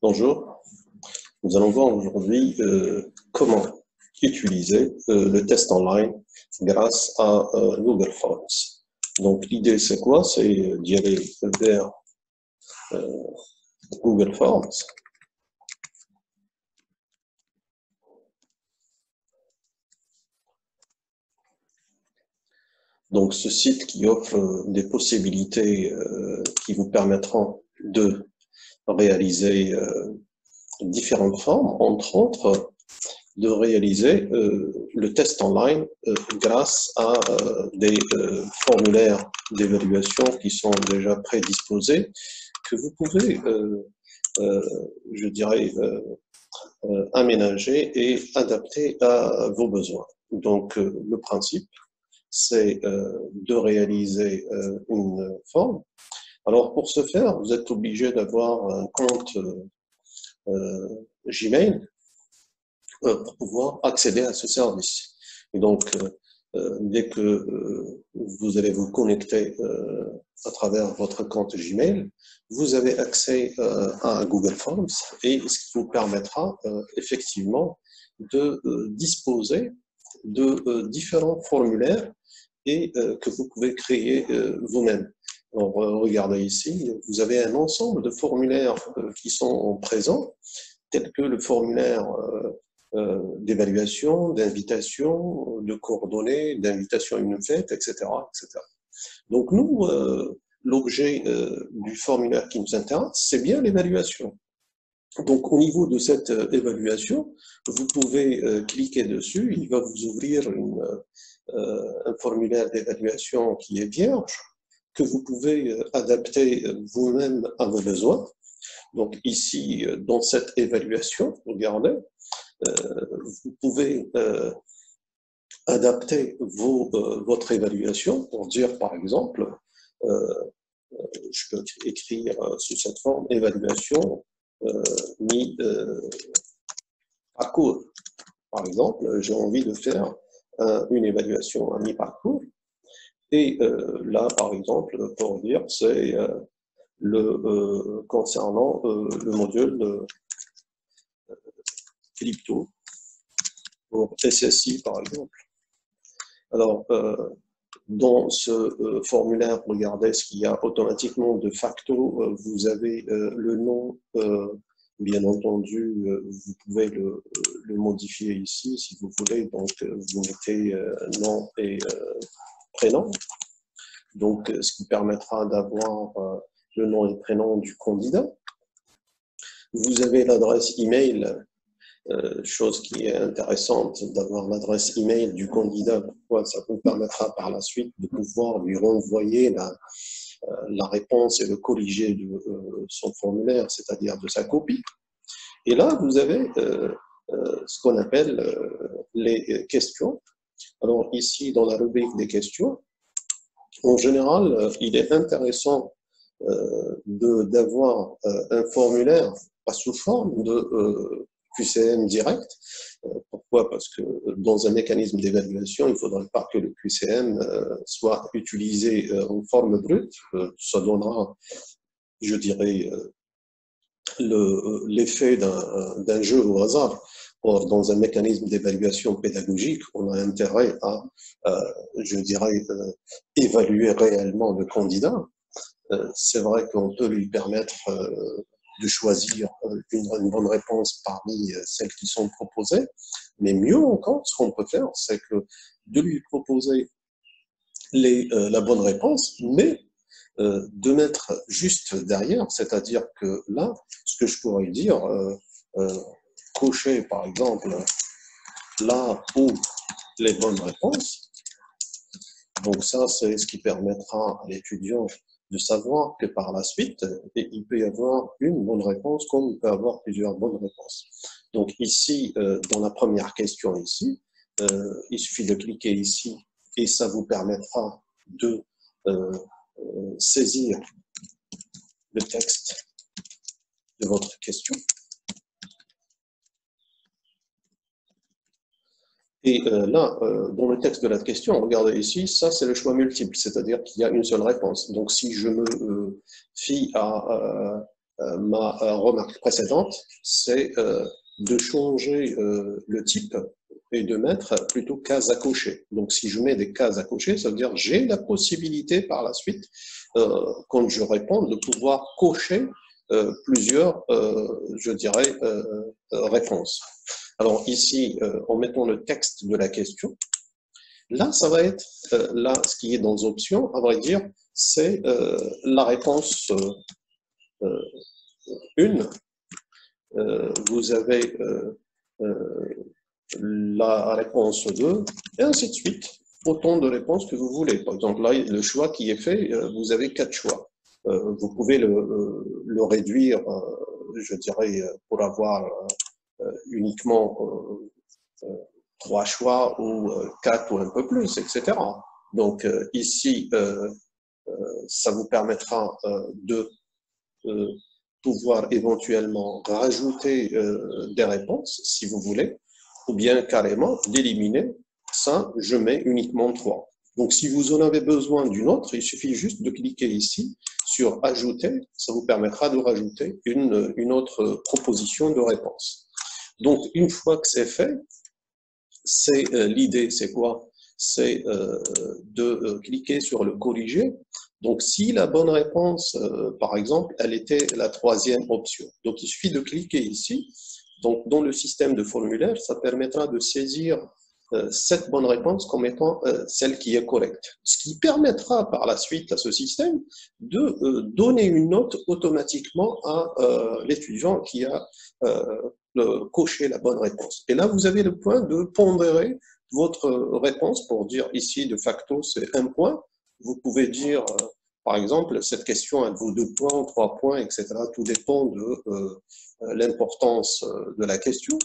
Bonjour, nous allons voir aujourd'hui comment utiliser le test online grâce à Google Forms. Donc l'idée c'est quoi? C'est d'y aller vers Google Forms. Donc ce site qui offre des possibilités qui vous permettront de réaliser différentes formes, entre autres de réaliser le test online grâce à des formulaires d'évaluation qui sont déjà prédisposés, que vous pouvez, je dirais, aménager et adapter à vos besoins. Donc le principe, c'est de réaliser une forme. Alors pour ce faire, vous êtes obligé d'avoir un compte Gmail pour pouvoir accéder à ce service. Et donc, dès que vous allez vous connecter à travers votre compte Gmail, vous avez accès à Google Forms et ce qui vous permettra effectivement de disposer de différents formulaires et que vous pouvez créer vous-même. Alors, regardez ici, vous avez un ensemble de formulaires qui sont présents, tels que le formulaire d'évaluation, d'invitation, de coordonnées, d'invitation à une fête, etc., etc. Donc nous, l'objet du formulaire qui nous intéresse, c'est bien l'évaluation. Donc au niveau de cette évaluation, vous pouvez cliquer dessus, il va vous ouvrir un formulaire d'évaluation qui est vierge, que vous pouvez adapter vous-même à vos besoins. Donc ici, dans cette évaluation, regardez, vous pouvez adapter votre évaluation pour dire, par exemple, je peux écrire sous cette forme évaluation mi-parcours. Par exemple, j'ai envie de faire une évaluation à mi-parcours. Et là, par exemple, pour dire, c'est concernant le module crypto pour SSI, par exemple. Alors, dans ce formulaire, regardez ce qu'il y a automatiquement de facto. Vous avez le nom, bien entendu, vous pouvez le modifier ici si vous voulez. Donc, vous mettez nom et prénom. Donc, ce qui permettra d'avoir le nom et prénom du candidat. Vous avez l'adresse email. Chose qui est intéressante d'avoir l'adresse email du candidat. Pourquoi? Ça vous permettra par la suite de pouvoir lui renvoyer la réponse et le corriger de son formulaire, c'est-à-dire de sa copie. Et là, vous avez ce qu'on appelle les questions. Alors ici, dans la rubrique des questions, en général, il est intéressant d'avoir un formulaire, pas sous forme de QCM direct. Pourquoi? Parce que dans un mécanisme d'évaluation, il ne faudrait pas que le QCM soit utilisé en forme brute. Ça donnera, je dirais, l'effet d'un jeu au hasard. Or, dans un mécanisme d'évaluation pédagogique, on a intérêt à, je dirais, évaluer réellement le candidat. C'est vrai qu'on peut lui permettre de choisir une bonne réponse parmi celles qui sont proposées, mais mieux encore, ce qu'on peut faire, c'est que de lui proposer la bonne réponse, mais de mettre juste derrière, c'est-à-dire que là, ce que je pourrais dire, cocher par exemple là où les bonnes réponses, donc ça c'est ce qui permettra à l'étudiant de savoir que par la suite, il peut y avoir une bonne réponse comme il peut y avoir plusieurs bonnes réponses. Donc ici, dans la première question ici, il suffit de cliquer ici et ça vous permettra de saisir le texte de votre question. Et là, dans le texte de la question, regardez ici, ça c'est le choix multiple, c'est-à-dire qu'il y a une seule réponse. Donc si je me fie à ma remarque précédente, c'est de changer le type et de mettre plutôt cases à cocher. Donc, si je mets des cases à cocher, ça veut dire que j'ai la possibilité par la suite, quand je réponds, de pouvoir cocher plusieurs, je dirais, réponses. Alors ici, en mettant le texte de la question, là, ça va être, là, ce qui est dans les options, à vrai dire, c'est la réponse 1. Vous avez la réponse 2, et ainsi de suite. Autant de réponses que vous voulez. Par exemple, là, le choix qui est fait, vous avez 4 choix. Vous pouvez le réduire, je dirais, pour avoir uniquement 3 choix ou 4 ou un peu plus, etc. Donc ici, ça vous permettra de pouvoir éventuellement rajouter des réponses, si vous voulez, ou bien carrément d'éliminer. Ça, je mets uniquement 3. Donc, si vous en avez besoin d'une autre, il suffit juste de cliquer ici sur « Ajouter ». Ça vous permettra de rajouter une autre proposition de réponse. Donc, une fois que c'est fait, l'idée, c'est quoi? C'est de cliquer sur le « Corriger ». Donc, si la bonne réponse, par exemple, elle était la 3e option. Donc, il suffit de cliquer ici. Donc, dans le système de formulaire, ça permettra de saisir cette bonne réponse comme étant celle qui est correcte. Ce qui permettra par la suite à ce système de donner une note automatiquement à l'étudiant qui a coché la bonne réponse. Et là, vous avez le point de pondérer votre réponse pour dire ici, de facto, c'est 1 point. Vous pouvez dire, par exemple, cette question, elle vaut 2 points, 3 points, etc. Tout dépend de l'importance de la question.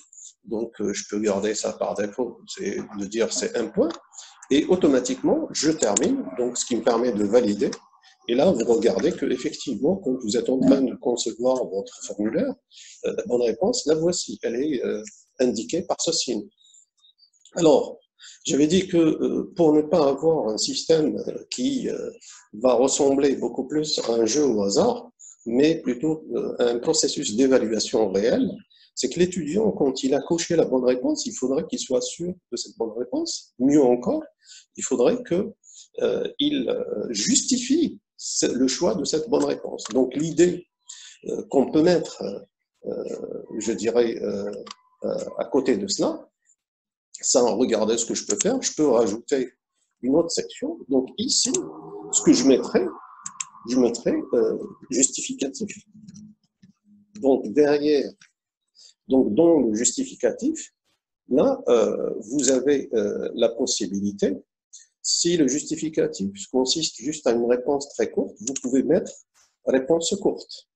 Donc, je peux garder ça par défaut, c'est de dire c'est 1 point. Et automatiquement, je termine, donc ce qui me permet de valider. Et là, vous regardez qu'effectivement, quand vous êtes en train de concevoir votre formulaire, la bonne réponse, la voici. Elle est indiquée par ce signe. Alors, j'avais dit que pour ne pas avoir un système qui va ressembler beaucoup plus à un jeu au hasard, mais plutôt à un processus d'évaluation réelle, c'est que l'étudiant, quand il a coché la bonne réponse, il faudrait qu'il soit sûr de cette bonne réponse. Mieux encore, il faudrait qu'il justifie le choix de cette bonne réponse. Donc l'idée qu'on peut mettre, je dirais, à côté de cela, ça, regardez ce que je peux faire. Je peux rajouter une autre section. Donc ici, ce que je mettrai justificatif. Donc derrière, donc dans le justificatif, là, vous avez la possibilité, si le justificatif consiste juste à une réponse très courte, vous pouvez mettre réponse courte.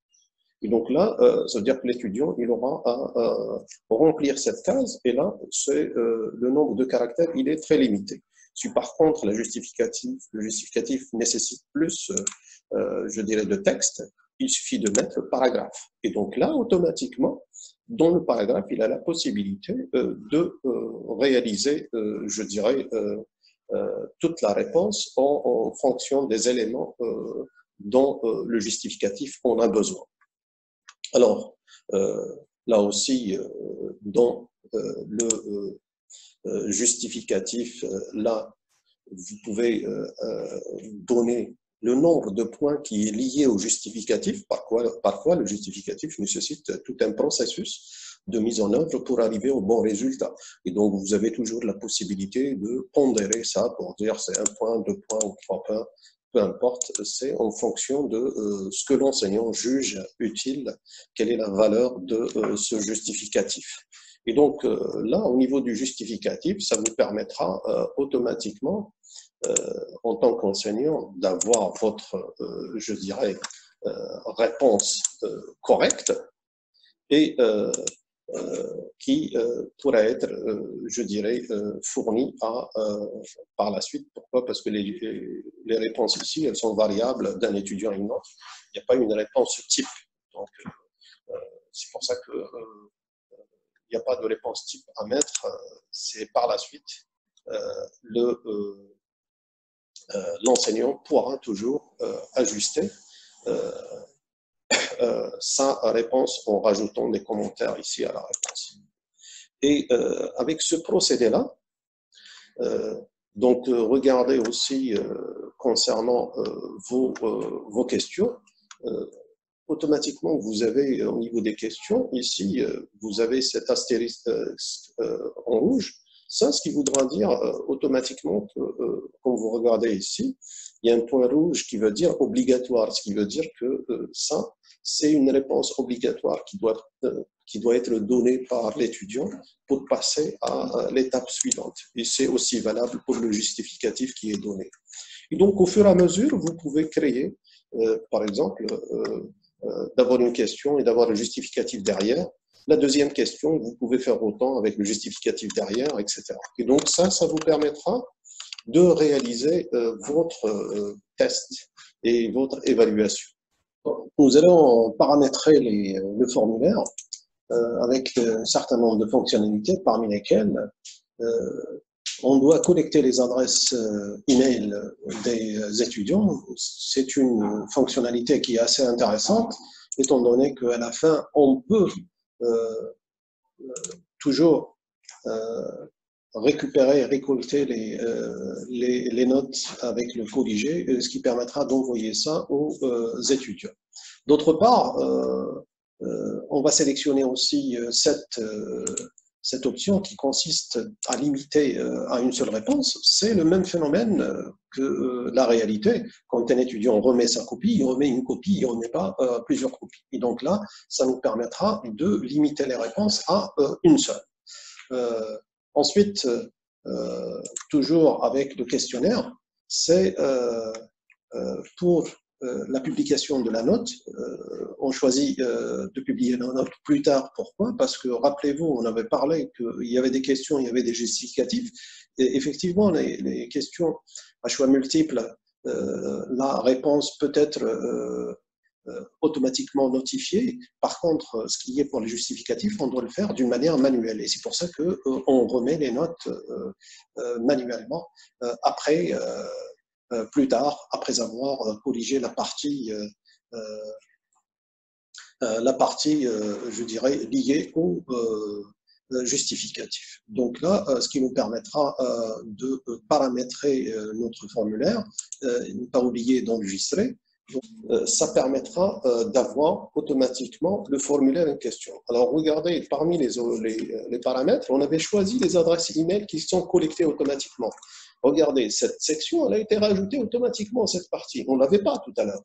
Et donc là, ça veut dire que l'étudiant, il aura à remplir cette case, et là, c'est le nombre de caractères, il est très limité. Si par contre, le justificatif nécessite plus, je dirais, de texte, il suffit de mettre le paragraphe. Et donc là, automatiquement, dans le paragraphe, il a la possibilité de réaliser, je dirais, toute la réponse en fonction des éléments dont le justificatif en a besoin. Alors, là aussi, dans le justificatif, là, vous pouvez donner le nombre de points qui est lié au justificatif. Parfois, le justificatif nécessite tout un processus de mise en œuvre pour arriver au bon résultat. Et donc, vous avez toujours la possibilité de pondérer ça pour dire c'est 1 point, 2 points ou 3 points. Peu importe, c'est en fonction de ce que l'enseignant juge utile, quelle est la valeur de ce justificatif. Et donc là, au niveau du justificatif, ça vous permettra automatiquement, en tant qu'enseignant, d'avoir votre, je dirais, réponse correcte et qui pourrait être, je dirais, fournie par la suite. Pourquoi? Parce que les réponses ici, elles sont variables d'un étudiant à une autre. Il n'y a pas une réponse type. Donc, c'est pour ça que il n'y a pas de réponse type à mettre. C'est par la suite, l'enseignant pourra toujours ajuster sa réponse en rajoutant des commentaires ici à la réponse. Et avec ce procédé-là, donc regardez aussi concernant vos questions, automatiquement vous avez au niveau des questions, ici vous avez cet astérisque en rouge. Ça, ce qui voudra dire automatiquement que, quand vous regardez ici, il y a un point rouge qui veut dire obligatoire, ce qui veut dire que ça, c'est une réponse obligatoire qui doit être donnée par l'étudiant pour passer à l'étape suivante. Et c'est aussi valable pour le justificatif qui est donné. Et donc, au fur et à mesure, vous pouvez créer, par exemple, d'avoir une question et d'avoir le justificatif derrière. La deuxième question, vous pouvez faire autant avec le justificatif derrière, etc. Et donc ça vous permettra de réaliser votre test et votre évaluation. Nous allons paramétrer le formulaire avec un certain nombre de fonctionnalités, parmi lesquelles on doit collecter les adresses email des étudiants. C'est une fonctionnalité qui est assez intéressante, étant donné qu'à la fin, on peut toujours récupérer, récolter les notes avec le colligé, ce qui permettra d'envoyer ça aux étudiants. D'autre part, on va sélectionner aussi cette option qui consiste à limiter à une seule réponse. C'est le même phénomène que la réalité. Quand un étudiant remet sa copie, il remet une copie, il ne remet pas plusieurs copies. Et donc là, ça nous permettra de limiter les réponses à une seule. Ensuite, toujours avec le questionnaire, c'est pour la publication de la note. On choisit de publier la note plus tard. Pourquoi? Parce que, rappelez-vous, on avait parlé qu'il y avait des questions, il y avait des justificatifs. Et effectivement, les questions à choix multiples, la réponse peut être automatiquement notifiée. Par contre, ce qui est pour les justificatifs, on doit le faire d'une manière manuelle. Et c'est pour ça qu'on remet les notes manuellement après plus tard, après avoir corrigé la partie, je dirais, liée au justificatif. Donc là, ce qui nous permettra de paramétrer notre formulaire, ne pas oublier d'enregistrer. Ça permettra d'avoir automatiquement le formulaire en question. Alors, regardez, parmi les paramètres, on avait choisi les adresses email qui sont collectées automatiquement. Regardez, cette section, elle a été rajoutée automatiquement, cette partie. On ne l'avait pas tout à l'heure.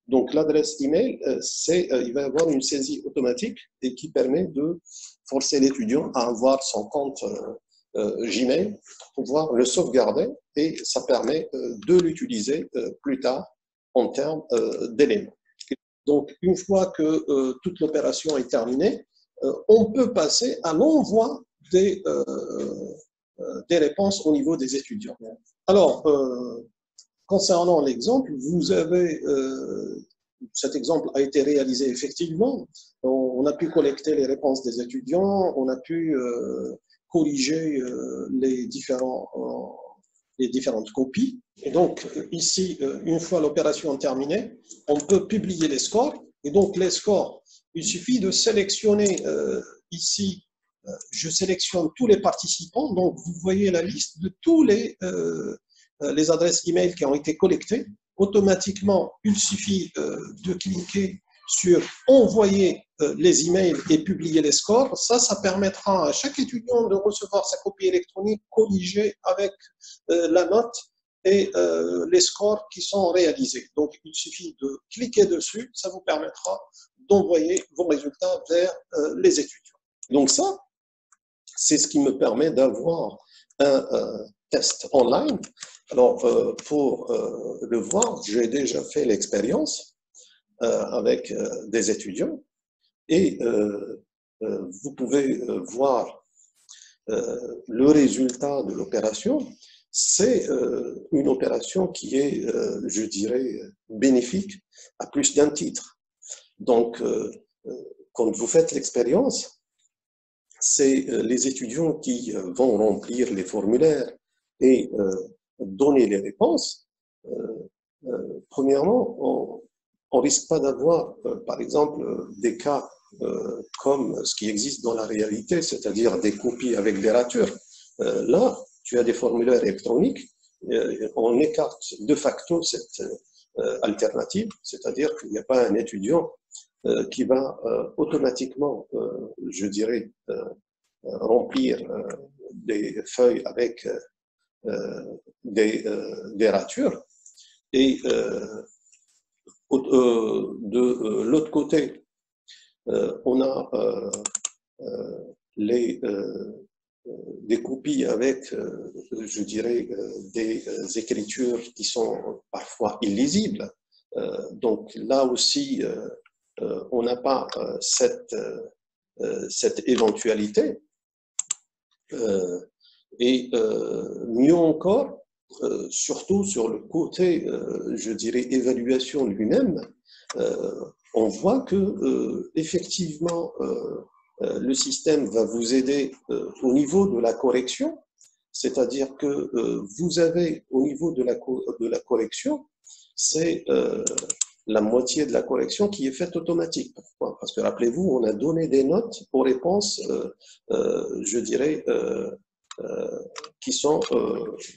Donc, l'adresse email, il va y avoir une saisie automatique et qui permet de forcer l'étudiant à avoir son compte Gmail pour pouvoir le sauvegarder et ça permet de l'utiliser plus tard en termes d'éléments. Donc, une fois que toute l'opération est terminée, on peut passer à l'envoi des réponses au niveau des étudiants. Alors, concernant l'exemple, vous avez, cet exemple a été réalisé effectivement. On a pu collecter les réponses des étudiants, on a pu corriger les différentes copies. Et donc, ici, une fois l'opération terminée, on peut publier les scores. Et donc, les scores, il suffit de sélectionner ici, je sélectionne tous les participants. Donc, vous voyez la liste de tous les adresses email qui ont été collectées. Automatiquement, il suffit de cliquer sur envoyer les emails et publier les scores. Ça permettra à chaque étudiant de recevoir sa copie électronique colligée avec la note et les scores qui sont réalisés. Donc, il suffit de cliquer dessus, ça vous permettra d'envoyer vos résultats vers les étudiants. Donc ça, c'est ce qui me permet d'avoir un test online. Alors, pour le voir, j'ai déjà fait l'expérience avec des étudiants et vous pouvez voir le résultat de l'opération. C'est une opération qui est, je dirais, bénéfique à plus d'un titre. Donc, quand vous faites l'expérience, c'est les étudiants qui vont remplir les formulaires et donner les réponses. Premièrement, on risque pas d'avoir, par exemple, des cas comme ce qui existe dans la réalité, c'est-à-dire des copies avec des ratures. Là, tu as des formulaires électroniques, on écarte de facto cette alternative, c'est-à-dire qu'il n'y a pas un étudiant qui va automatiquement, je dirais, remplir des feuilles avec des ratures. Et de l'autre côté, on a des copies avec, je dirais, des écritures qui sont parfois illisibles. Donc là aussi, on n'a pas cette éventualité. Et mieux encore, surtout sur le côté, je dirais, évaluation lui-même, on voit que effectivement, le système va vous aider au niveau de la correction, c'est-à-dire que vous avez au niveau de la correction, c'est la moitié de la correction qui est faite automatique. Pourquoi? Parce que rappelez-vous, on a donné des notes aux réponses, je dirais, qui sont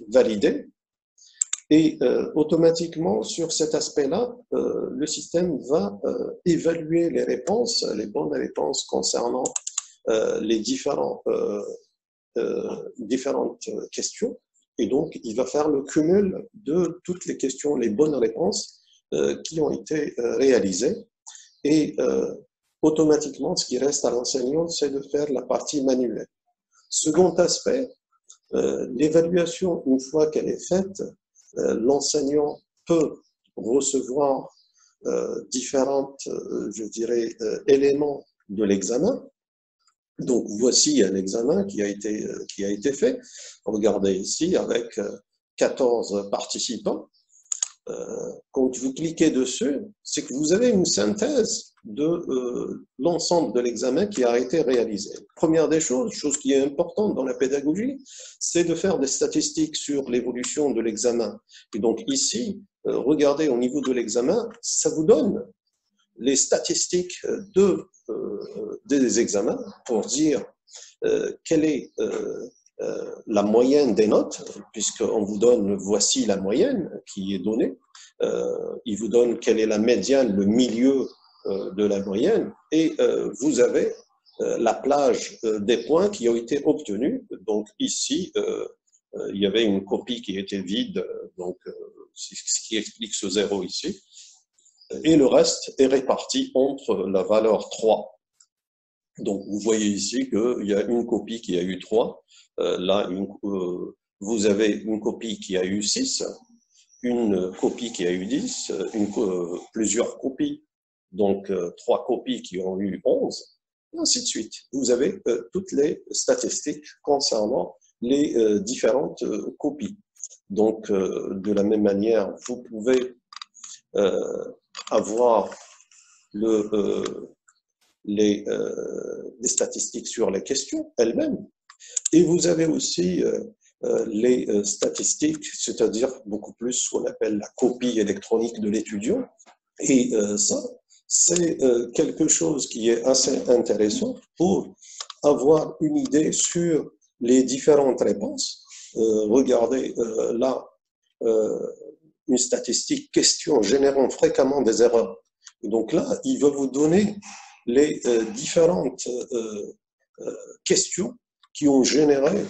validées. Et automatiquement, sur cet aspect-là, le système va évaluer les réponses, les bonnes réponses concernant les différentes questions. Et donc, il va faire le cumul de toutes les questions, les bonnes réponses qui ont été réalisées. Et automatiquement, ce qui reste à l'enseignant, c'est de faire la partie manuelle. Second aspect, l'évaluation, une fois qu'elle est faite, l'enseignant peut recevoir différents, je dirais, éléments de l'examen. Donc, voici un examen qui a été fait. Regardez ici, avec 14 participants. Quand vous cliquez dessus, c'est que vous avez une synthèse de l'ensemble de l'examen qui a été réalisé. Première des choses, chose qui est importante dans la pédagogie, c'est de faire des statistiques sur l'évolution de l'examen. Et donc ici, regardez au niveau de l'examen, ça vous donne les statistiques des examens pour dire quelle est la moyenne des notes, puisqu'on vous donne, voici la moyenne qui est donnée. Il vous donne quelle est la médiane, le milieu de la moyenne, et vous avez la plage des points qui ont été obtenus. Donc ici, il y avait une copie qui était vide, donc c'est ce qui explique ce 0 ici. Et le reste est réparti entre la valeur 3. Donc vous voyez ici qu'il y a une copie qui a eu 3. Là, vous avez une copie qui a eu 6, une copie qui a eu 10, plusieurs copies, donc 3 copies qui ont eu 11, et ainsi de suite. Vous avez toutes les statistiques concernant les différentes copies. Donc, de la même manière, vous pouvez avoir les statistiques sur les questions elles-mêmes. Et vous avez aussi les statistiques, c'est-à-dire beaucoup plus ce qu'on appelle la copie électronique de l'étudiant. Et ça, c'est quelque chose qui est assez intéressant pour avoir une idée sur les différentes réponses. Regardez là, une statistique question générant fréquemment des erreurs. Et donc là, il va vous donner les différentes questions qui ont généré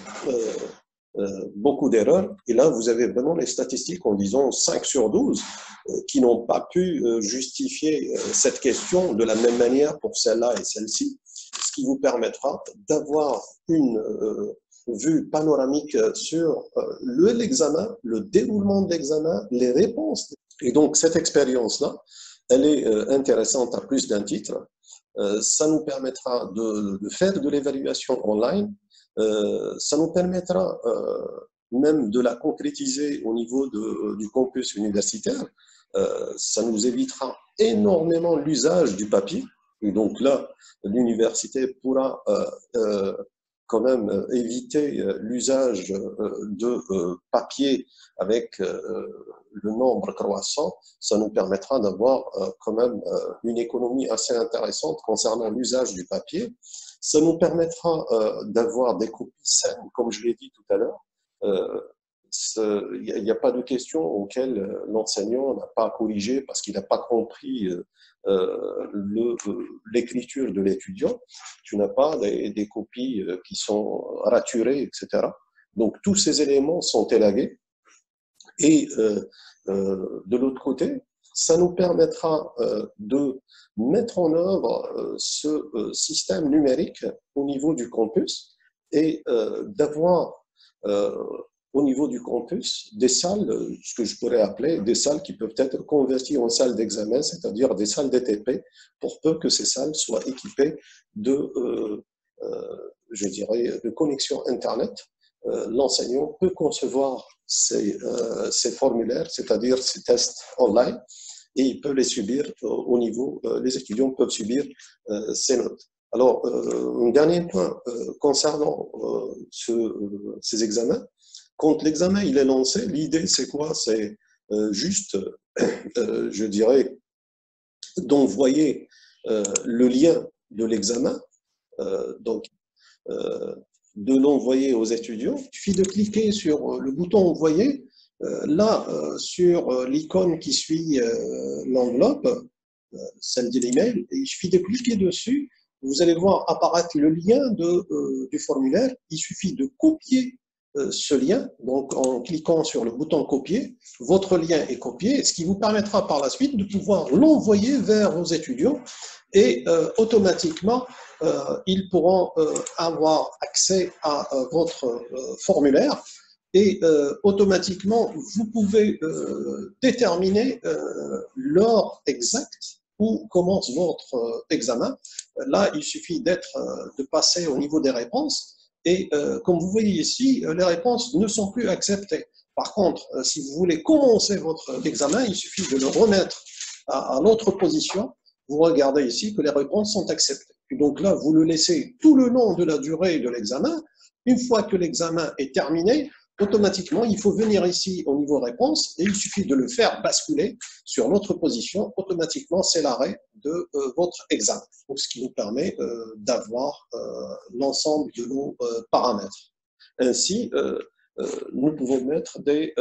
beaucoup d'erreurs. Et là, vous avez vraiment les statistiques en disant 5 sur 12 qui n'ont pas pu justifier cette question de la même manière pour celle-là et celle-ci, ce qui vous permettra d'avoir une vue panoramique sur l'examen, le déroulement de l'examen, les réponses. Et donc, cette expérience-là, elle est intéressante à plus d'un titre. Ça nous permettra de faire de l'évaluation online. Ça nous permettra même de la concrétiser au niveau du campus universitaire. Ça nous évitera énormément l'usage du papier. Et donc là, l'université pourra quand même éviter l'usage de papier avec le nombre croissant, ça nous permettra d'avoir quand même une économie assez intéressante concernant l'usage du papier. Ça nous permettra d'avoir des copies saines, comme je l'ai dit tout à l'heure. Il n'y a pas de question auquel l'enseignant n'a pas corrigé parce qu'il n'a pas compris l'écriture de l'étudiant. Tu n'as pas des copies qui sont raturées, etc. Donc, tous ces éléments sont élagués. Et de l'autre côté, ça nous permettra de mettre en œuvre ce système numérique au niveau du campus et d'avoir au niveau du campus des salles, ce que je pourrais appeler des salles qui peuvent être converties en salles d'examen, c'est-à-dire des salles DTP, pour peu que ces salles soient équipées de, je dirais, de connexion Internet. L'enseignant peut concevoir ces formulaires, c'est-à-dire ces tests online, et il peut les subir au niveau, les étudiants peuvent subir ces notes. Alors, un dernier point concernant ces examens. Quand l'examen il est lancé, l'idée c'est quoi? C'est juste, je dirais, d'envoyer le lien de l'examen, donc de l'envoyer aux étudiants. Il suffit de cliquer sur le bouton envoyer, là sur l'icône qui suit l'enveloppe, celle de l'email, et il suffit de cliquer dessus. Vous allez voir apparaître le lien du formulaire. Il suffit de copier ce lien, donc en cliquant sur le bouton copier, votre lien est copié, ce qui vous permettra par la suite de pouvoir l'envoyer vers vos étudiants et automatiquement, ils pourront avoir accès à votre formulaire et automatiquement, vous pouvez déterminer l'heure exacte où commence votre examen. Là, il suffit de passer au niveau des réponses. Et comme vous voyez ici, les réponses ne sont plus acceptées. Par contre, si vous voulez commencer votre examen, il suffit de le remettre à l'autre position. Vous regardez ici que les réponses sont acceptées. Et donc là, vous le laissez tout le long de la durée de l'examen. Une fois que l'examen est terminé, automatiquement, il faut venir ici au niveau réponse et il suffit de le faire basculer sur l'autre position. Automatiquement, c'est l'arrêt de votre examen. Donc, ce qui nous permet d'avoir l'ensemble de nos paramètres. Ainsi, nous pouvons mettre des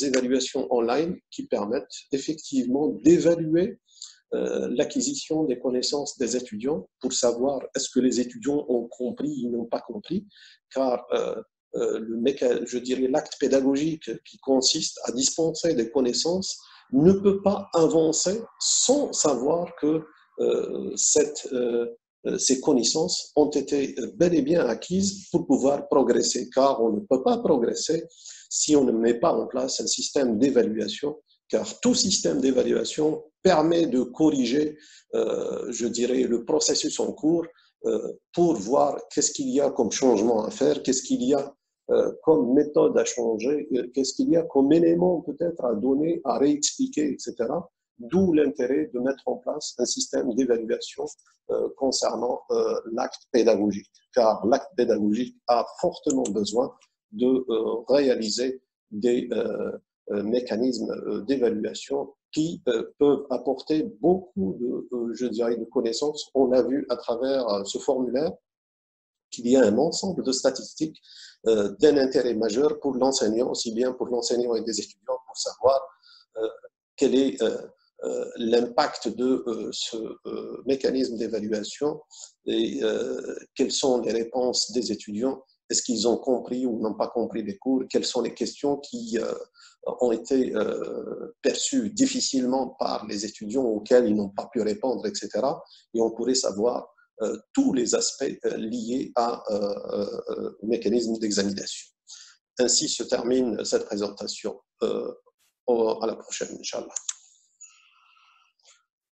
évaluations online qui permettent effectivement d'évaluer l'acquisition des connaissances des étudiants pour savoir est-ce que les étudiants ont compris, ils n'ont pas compris, car je dirais l'acte pédagogique qui consiste à dispenser des connaissances ne peut pas avancer sans savoir que ces connaissances ont été bel et bien acquises pour pouvoir progresser, car on ne peut pas progresser si on ne met pas en place un système d'évaluation, car tout système d'évaluation permet de corriger, je dirais, le processus en cours pour voir qu'est-ce qu'il y a comme changement à faire, qu'est-ce qu'il y a comme méthode à changer, qu'est-ce qu'il y a comme élément peut-être à donner, à réexpliquer, etc. D'où l'intérêt de mettre en place un système d'évaluation concernant l'acte pédagogique, car l'acte pédagogique a fortement besoin de réaliser des mécanismes d'évaluation qui peuvent apporter beaucoup je dirais, de connaissances. On a vu à travers ce formulaire qu'il y a un ensemble de statistiques d'un intérêt majeur pour l'enseignant, aussi bien pour l'enseignant et des étudiants, pour savoir quel est l'impact de ce mécanisme d'évaluation et quelles sont les réponses des étudiants. Est-ce qu'ils ont compris ou n'ont pas compris les cours? Quelles sont les questions qui ont été perçues difficilement par les étudiants auxquels ils n'ont pas pu répondre, etc. Et on pourrait savoir tous les aspects liés au mécanisme d'examination. Ainsi se termine cette présentation. À la prochaine, Inch'Allah.